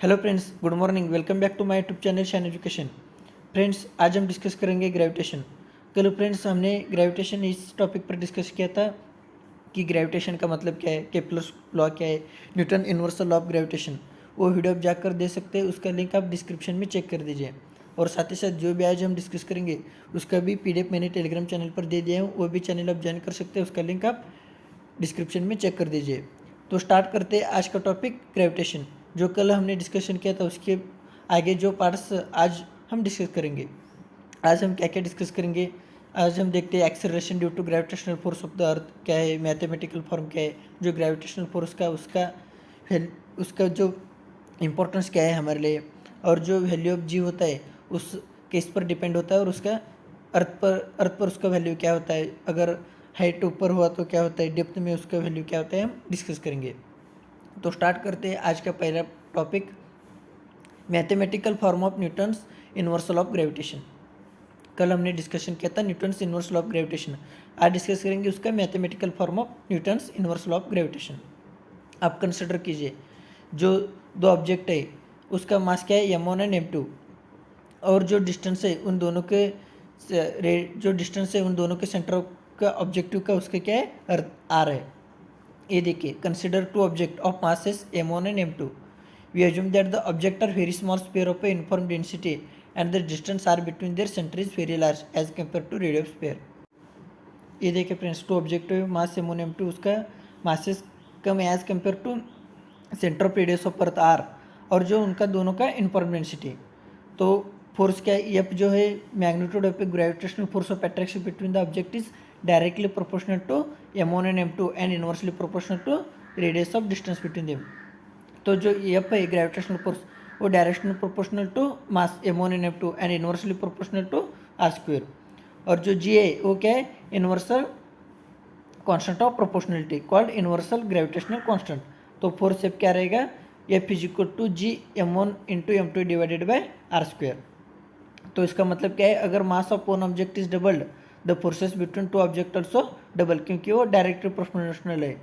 Hello friends, good morning. Welcome back to my YouTube channel Shine Education. Friends, आज हम discuss करेंगे gravitation. कल friends हमने gravitation इस टॉपिक पर डिस्कस किया था कि ग्रेविटेशन का मतलब क्या है, केपलर्स लॉ क्या है, Newton universal law of gravitation. वो वीडियो आप जाकर दे सकते हैं, उसका लिंक आप डिस्क्रिप्शन में चेक कर दीजिए। और साथ ही साथ जो भी आज हम डिस्कस करेंगे उसका भी PDF मैंने टेलीग्राम चैनल पर दे दिया है, वो भी चैनल आप ज्वाइन कर सकते हैं, उसका लिंक आप डिस्क्रिप्शन में चेक कर दीजिए। तो स्टार्ट करते हैं आज का टॉपिक ग्रेविटेशन। जो कल हमने डिस्कशन किया था उसके आगे जो पार्ट्स आज हम डिस्कस करेंगे। आज हम क्या क्या डिस्कस करेंगे, आज हम देखते हैं acceleration due to gravitational force of the earth क्या है, मैथमेटिकल फॉर्म क्या है, जो ग्रेविटेशनल फोर्स का उसका जो इम्पोर्टेंस क्या है हमारे लिए, और जो वैल्यू ऑफ जी होता है उस किस पर डिपेंड होता है, और उसका अर्थ पर उसका वैल्यू क्या होता है, अगर हाइट ऊपर हुआ तो क्या होता है, डेप्थ में उसका वैल्यू क्या होता है, हम डिस्कस करेंगे। तो स्टार्ट करते हैं आज का पहला topic, mathematical form of Newton's universal of gravitation. कल हमने डिस्कशन किया था न्यूटन्स यूनिवर्सल ऑफ ग्रेविटेशन। आज डिस्कस करेंगे उसका mathematical form of Newton's universal of gravitation. आप कंसिडर कीजिए, जो दो ऑब्जेक्ट है उसका मास क्या है, m1 एंड m2, और जो डिस्टेंस है उन दोनों के सेंटर का ऑब्जेक्टिव का उसका क्या है, अर्थ आर है। ये देखिए, consider two object of masses m1 and m2। We assume that the object are very small sphere of a uniform density and the distance R between their centre is very large as compare to radius sphere. ये देखिए friends, two object mass m1 m2, उसका masses कम as compare to centre of radius of earth R, और जो उनका दोनों का uniform density. तो फोर्स क्या है, एफ जो है magnitude of a gravitational force of attraction between the object is directly proportional to m1 and m2 and inversely proportional to radius of distance between them. तो जो एफ है gravitational force, वो directional proportional to mass m1 and m2 and inversely proportional to R square. और जो G है वो क्या है, inversal constant of proportionality called inversal gravitational constant. तो फोर्स एफ क्या रहेगा, F is equal to G m1 into m2 divided by R square. तो इसका मतलब क्या है, अगर mass of one object is doubled, the forces between two object also double, क्योंकि वो डायरेक्टली प्रोपोर्शनल है।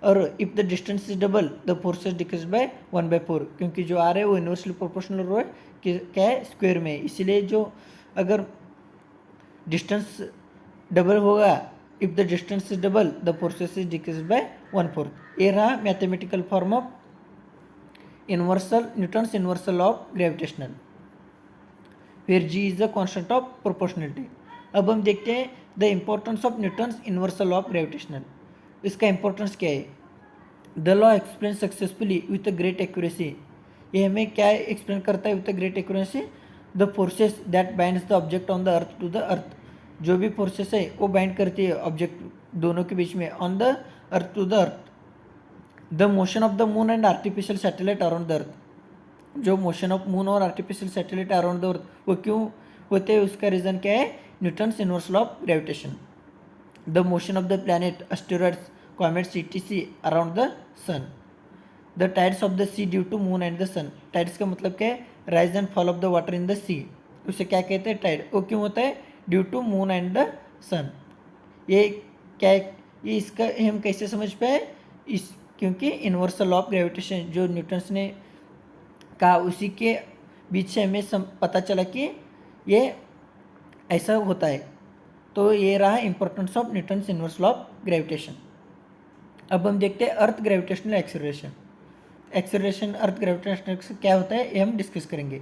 और if the distance is double, the forces decrease by 1/4, क्योंकि जो आर है वो इनवर्सली प्रोपोर्शनल रो है क्या है, स्क्वायर में। इसीलिए जो अगर डिस्टेंस डबल होगा, if the distance is double, the forces is decrease by 1/4। ये रहा mathematical form of Newton's universal of gravitational, where G is the constant of proportionality. अब हम देखते हैं the importance of Newton's universal of gravitational. इसका importance क्या है, the law explain successfully with a great accuracy. ये हमें क्या एक्सप्लेन करता है with a great accuracy, the forces that binds the object on the earth to the earth. जो भी फोर्सेस है वो बाइंड करती है ऑब्जेक्ट दोनों के बीच में, on the earth to the earth. The motion of the moon and artificial satellite around the earth. जो मोशन ऑफ मून और artificial satellite around the earth वो क्यों होते हैं, उसका रीज़न क्या है, Newton's universal of gravitation. The motion of the planet, asteroids, comets etc around the sun. The tides of the sea due to moon and the sun. Tides का मतलब क्या है, rise and fall of the water in the sea, उसे क्या कहते हैं, tide. वो क्यों होता है, due to moon and the sun. ये क्या है, ये इसका हम कैसे समझ पाए, इस क्योंकि यूनिवर्सल लॉ ऑफ ग्रेविटेशन जो न्यूटन्स ने कहा उसी के बीच से हमें पता चला कि ये ऐसा होता है। तो ये रहा importance of Newton's universal of gravitation. अब हम देखते हैं earth gravitational acceleration. Acceleration earth gravitational क्या होता है, ये हम डिस्कस करेंगे।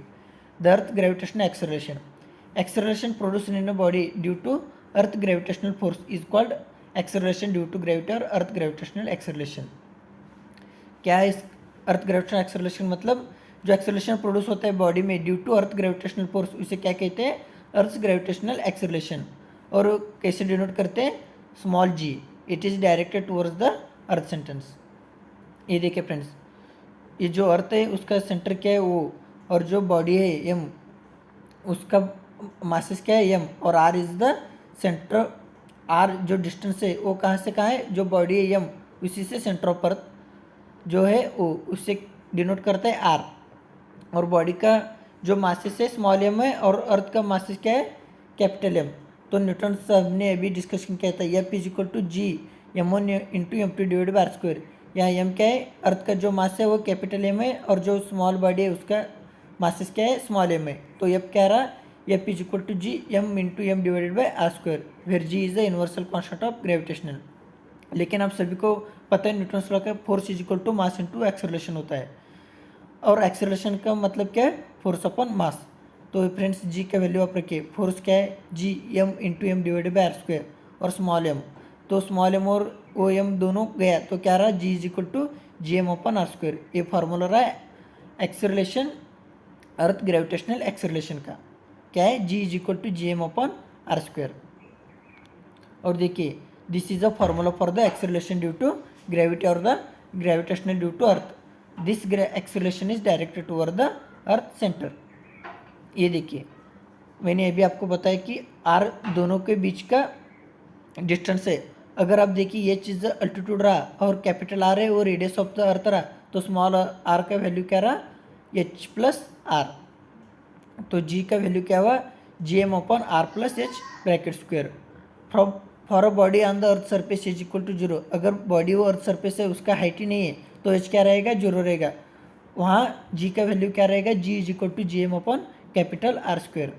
The earth gravitational acceleration, acceleration produce in a body due to earth gravitational force is called acceleration due to gravity और अर्थ ग्रेविटेशनल एक्सेलरेशन। क्या है इस अर्थ ग्रेविटेशनल एक्सेलरेशन, मतलब जो एक्सेलरेशन प्रोड्यूस होता है बॉडी में due to earth gravitational force, उसे क्या कहते हैं, अर्थ ग्रेविटेशनल एक्सेलरेशन। और कैसे डिनोट करते हैं, small G, it is directed towards the earth sentence. ये देखिए फ्रेंड्स, ये जो अर्थ है उसका सेंटर क्या है वो, और जो बॉडी है एम, उसका मासेस क्या है एम, और R is the centre. R जो डिस्टेंस है वो कहाँ से कहाँ है, जो बॉडी है एम उसी से सेंटर ऑफ अर्थ जो है वो उससे डिनोट करता है आर। और बॉडी का जो मासेस है स्मॉल एम है, और अर्थ का मासेस क्या है, कैपिटल एम। तो न्यूटन साहब ने अभी डिस्कशन किया था, F is equal to G m1 into m2 divide by R square. यहाँ एम क्या है, अर्थ का जो मास है वो कैपिटल एम है और जो स्मॉल बॉडी है उसका मासेस क्या है, स्मॉल एम है। तो एफ क्या रहा, F is equal to G M into M divided by R square, where G is the universal constant of gravitational. लेकिन आप सभी को पता है न्यूटन्स लॉ का force is equal to mass into acceleration होता है, और एक्सेलरेशन का मतलब क्या है, फोर्स अपॉन मास। तो फ्रेंड्स जी का वैल्यू आप रखिए, फोर्स क्या है, G M into M divided by R square और स्मॉल एम, तो स्मॉल एम और ओ एम दोनों गया तो क्या रहा, G is equal to G M upon R square. ये फार्मूला रहा है एक्सेलरेशन, अर्थ ग्रेविटेशनल एक्सेलरेशन का, क्या है, G is equal to G M upon R square. और देखिए this is a formula for the acceleration due to gravity और the gravitational due to earth, this acceleration is directed toward the earth centre. ये देखिए मैंने अभी आपको बताया कि आर दोनों के बीच का डिस्टेंस है। अगर आप देखिए ये चीज़ अल्टीट्यूड रहा और कैपिटल आर है वो रेडियस ऑफ द अर्थ रहा, तो स्मॉल आर का वैल्यू क्या रहा, एच प्लस आर। तो जी का वैल्यू क्या हुआ, G M upon R plus H bracket square. From for a body on the earth surface is equal to zero, अगर बॉडी वो अर्थ सरफेस है उसका हाइट ही नहीं है तो एच क्या रहेगा, जीरो रहेगा। वहाँ जी का वैल्यू क्या रहेगा, G is equal to G M upon capital R square.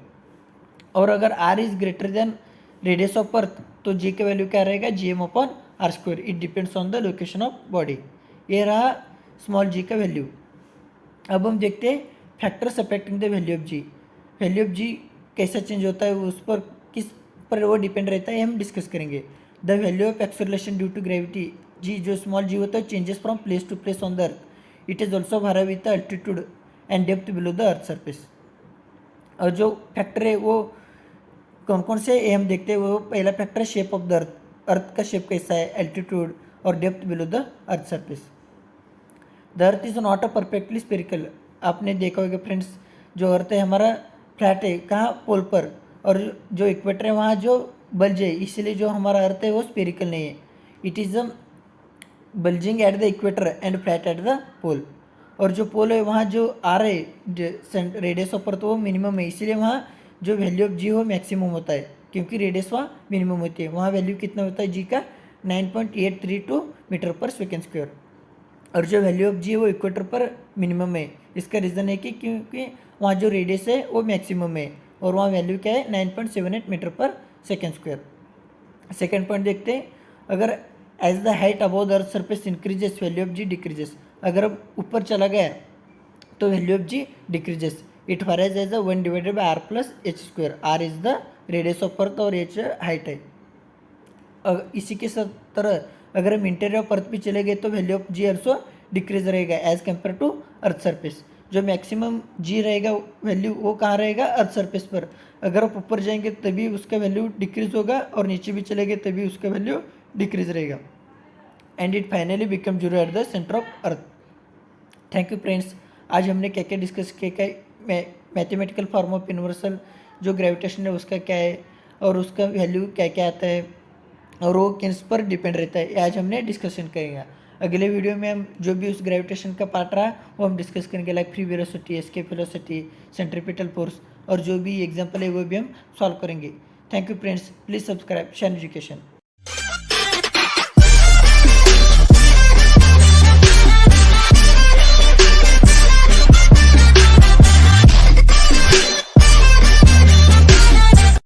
और अगर R is greater than radius of earth तो जी का वैल्यू क्या रहेगा, G M upon R square, it depends on the location of body. ये रहा small जी का value. अब हम देखते हैं factors affecting the value of G. Value of G कैसा चेंज होता है, उस पर किस पर वो डिपेंड रहता है, हम डिस्कस करेंगे। The value of acceleration due to gravity, G जो स्मॉल जी होता है changes from place to place on the earth, it is also vary with the altitude and depth below the earth surface. और जो factor है वो कौन कौन से हम देखते हैं, वो पहला फैक्टर है शेप ऑफ द अर्थ, अर्थ का शेप कैसा है, एल्टीट्यूड और depth below the earth surface. The earth is not a perfectly spherical, आपने देखा होगा फ्रेंड्स, जो अर्थ है हमारा फ्लैट है, कहाँ, पोल पर, और जो इक्वेटर है वहाँ जो बल्ज है, इसलिए जो हमारा अर्थ है वो स्पेरिकल नहीं है, it is bulging at the equator and flat at the pole. और जो पोल है वहाँ जो आर है रेडियस ऑफ अर्थ वो मिनिमम है, इसीलिए वहाँ जो वैल्यू ऑफ जी हो मैक्सिमम होता है, क्योंकि रेडियस वहाँ मिनिमम होती है। वहाँ वैल्यू कितना होता है जी का, 9.832 मीटर पर सेकेंड स्क्वायर। और जो वैल्यू ऑफ जी है वो इक्वेटर पर मिनिमम है, इसका रीज़न है कि क्योंकि वहाँ जो रेडियस है वो मैक्सिमम है और वहाँ वैल्यू क्या है, 9.78 मीटर पर सेकेंड स्क्वायर। सेकेंड पॉइंट देखते हैं, अगर as the height above the earth surface increases value of G decreases, अगर अब ऊपर चला गया तो value of G decreases, it varies as one divided by R plus H square, R is the radius of earth और H height है। इसी के तरह अगर हम इंटीरियर ऑफ अर्थ भी चले गए तो value of G also decrease रहेगा as compare to earth surface. जो मैक्सिमम जी रहेगा वैल्यू वो कहाँ रहेगा, अर्थ सरफेस पर। अगर आप ऊपर जाएंगे तभी उसका वैल्यू डिक्रीज होगा और नीचे भी चले गए तभी उसका वैल्यू डिक्रीज रहेगा, and it finally become zero at the centre of earth. Thank you friends, आज हमने क्या क्या डिस्कस किया, मैथमेटिकल फॉर्म ऑफ यूनिवर्सल जो ग्रेविटेशन है उसका क्या है और उसका वैल्यू क्या क्या आता है और वो किस पर डिपेंड रहता है, आज हमने डिस्कशन करेंगे। अगले वीडियो में हम जो भी उस ग्रेविटेशन का पार्ट रहा वो हम डिस्कस करेंगे, like free velocity, escape velocity, centripetal force, और जो भी एग्जांपल है वो भी हम सॉल्व करेंगे। Thank you friends, please subscribe shine education.